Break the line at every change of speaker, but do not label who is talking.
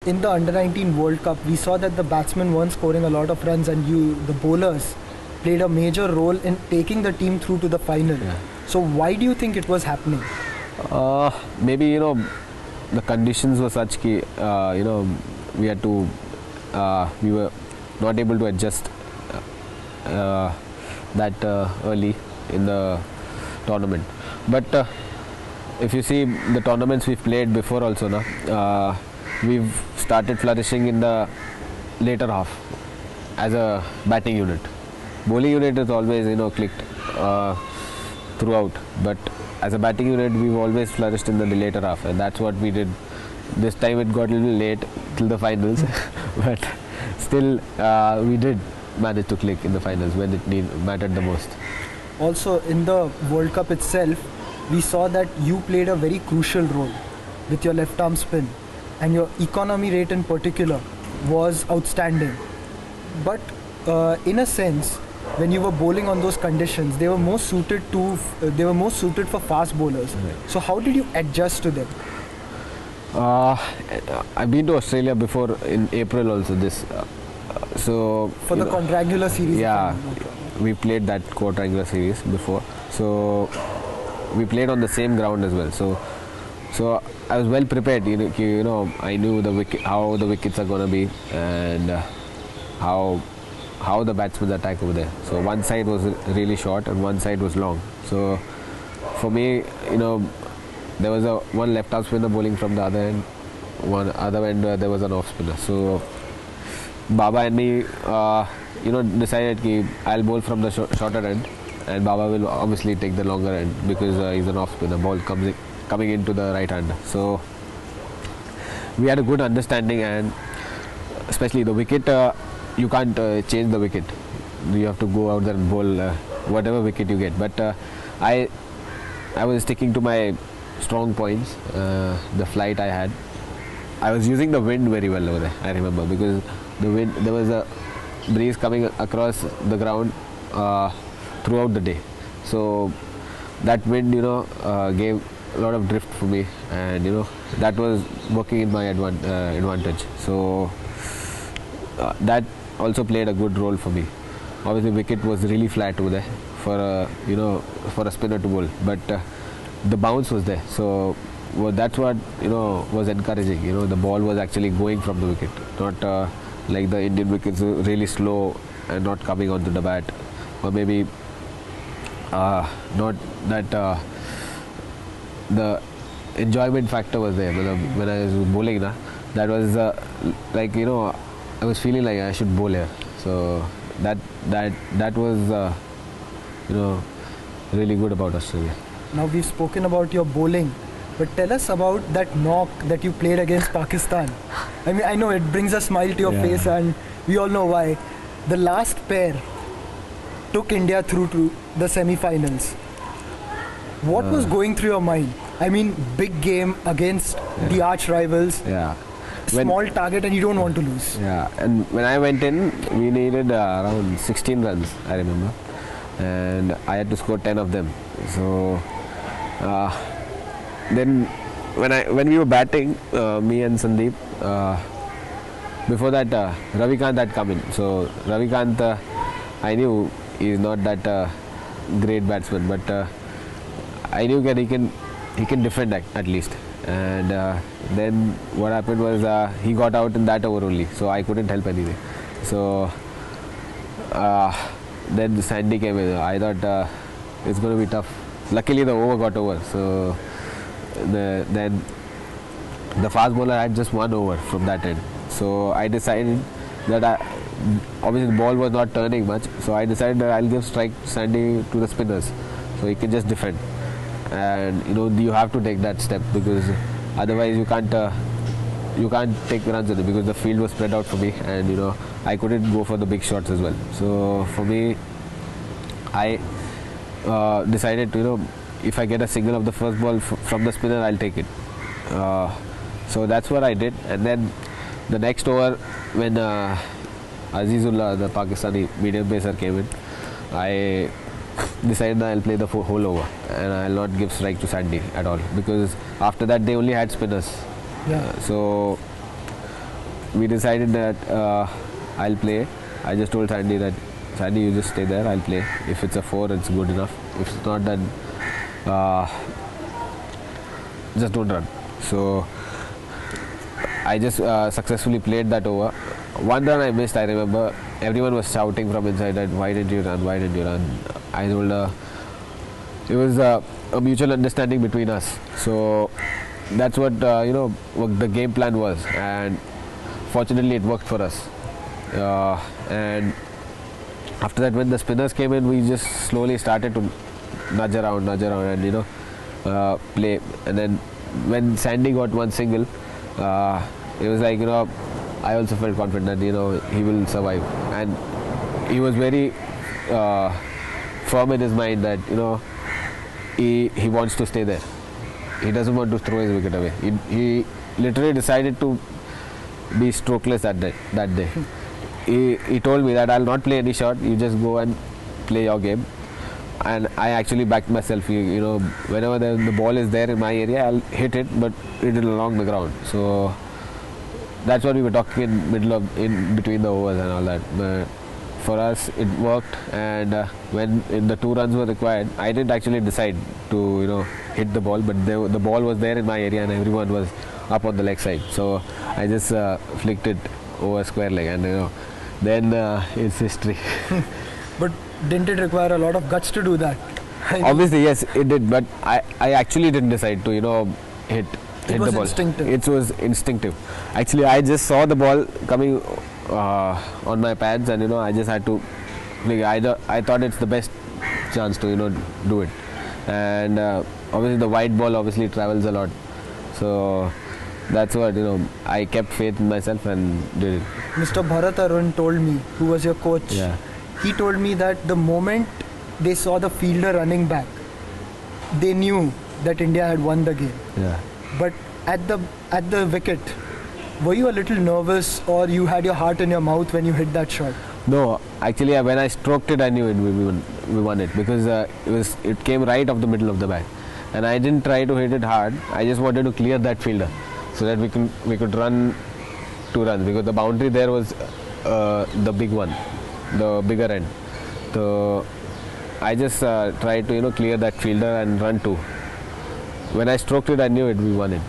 In the under-19 World Cup, we saw that the batsmen weren't scoring a lot of runs, and the bowlers, played a major role in taking the team through to the final.
Yeah.
So why do you think it was happening?
Maybe the conditions were such ki we had to we were not able to adjust that early in the tournament. But if you see the tournaments we've played before also, we've started flourishing in the later half as a batting unit. Bowling unit is always clicked throughout, but as a batting unit we've always flourished in the later half, and that's what we did. This time it got a little late till the finals, but still we did manage to click in the finals when it mattered the most.
Also, in the World Cup itself, we saw that you played a very crucial role with your left arm spin, and your economy rate in particular was outstanding. But in a sense, when you were bowling on those conditions, they were more suited for fast bowlers.
Right.
So how did you adjust to them?
I've been to Australia before in April also. So
For the quadrangular series?
yeah, we played that quadrangular series before. So we played on the same ground as well. So I was well prepared. I knew how the wickets are gonna be, and how the batsmen attack over there. So one side was really short and one side was long. So for me, there was one left arm spinner bowling from the other end. One other end there was an off spinner. So Baba and me, decided that I'll bowl from the shorter end, and Baba will obviously take the longer end because he's an off spinner. Ball coming into the right hander. So we had a good understanding, and especially the wicket, you can't change the wicket. You have to go out there and bowl whatever wicket you get. But I was sticking to my strong points, the flight I had. I was using the wind very well over there, I remember, because there was a breeze coming across the ground throughout the day. So that wind, gave a lot of drift for me, and that was working in my advantage. So that also played a good role for me. Obviously, wicket was really flat over there for a spinner to bowl, but the bounce was there. So that's what was encouraging. The ball was actually going from the wicket, not like the Indian wickets, really slow and not coming onto the bat, or maybe not that the enjoyment factor was there when I was bowling. That was I was feeling like I should bowl here. So that was really good about Australia.
Now we've spoken about your bowling, but tell us about that knock that you played against Pakistan. I mean, I know it brings a smile to your face, and we all know why. The last pair took India through to the semi-finals. What was going through your mind? I mean, big game against the arch rivals.
Yeah.
Small target, and you don't want to lose.
Yeah, and when I went in, we needed around 16 runs, I remember, and I had to score 10 of them. So then when we were batting, me and Sandeep, before that Ravikant had come in. So Ravikant, I knew he's not that great batsman, but I knew that he can defend at least. And then what happened was he got out in that over only, so I couldn't help anything. So then Sandy came in. I thought it's going to be tough. Luckily the over got over. So then the fast bowler had just one over from that end. So I decided that obviously the ball was not turning much. So I decided that I'll give strike Sandy to the spinners, so he can just defend. And you have to take that step, because otherwise you can't take runs in it, because the field was spread out for me, and I couldn't go for the big shots as well. So for me, I decided if I get a single of the first ball from the spinner, I'll take it. So that's what I did. And then the next over, when Azizullah, the Pakistani medium pacer, came in, I decided that I'll play the whole over and I'll not give strike to Sandy at all, because after that they only had spinners.
Yeah.
So we decided that I'll play. I just told Sandy that, Sandy, you just stay there, I'll play. If it's a 4, it's good enough. If it's not, then just don't run. So I just successfully played that over. One run I missed, I remember. Everyone was shouting from inside that, why didn't you run, why didn't you run? I told her, it was a mutual understanding between us. So that's what, what the game plan was. And fortunately it worked for us. And after that, when the spinners came in, we just slowly started to nudge around and play. And then when Sandy got one single, it was like, I also felt confident that he will survive. And he was very firm in his mind that he wants to stay there. He doesn't want to throw his wicket away. He literally decided to be strokeless that day. He told me that I'll not play any shot, you just go and play your game. And I actually backed myself. Whenever the ball is there in my area, I'll hit it, but hit it along the ground. So that's what we were talking in between the overs and all that. But for us, it worked. And when the 2 runs were required, I didn't actually decide to hit the ball, but the ball was there in my area, and everyone was up on the leg side. So I just flicked it over square leg, and then it's history.
But didn't it require a lot of guts to do that?
Obviously, yes, it did. But I actually didn't decide to hit the ball.
Instinctive.
It was instinctive. Actually, I just saw the ball coming on my pads, and I just had to. I thought it's the best chance to do it. And obviously, the white ball obviously travels a lot. So that's what I kept faith in myself and did it.
Mr. Bharat Arun told me, who was your coach.
Yeah.
He told me that the moment they saw the fielder running back, they knew that India had won the game.
Yeah.
But at the wicket, were you a little nervous, or you had your heart in your mouth when you hit that shot?
No, actually, when I stroked it, I knew we won it, because it came right off the middle of the bat, and I didn't try to hit it hard. I just wanted to clear that fielder so that we could run 2 runs, because the boundary there was the big one, the bigger end. So I just tried to clear that fielder and run 2. When I stroked it, I knew we won it.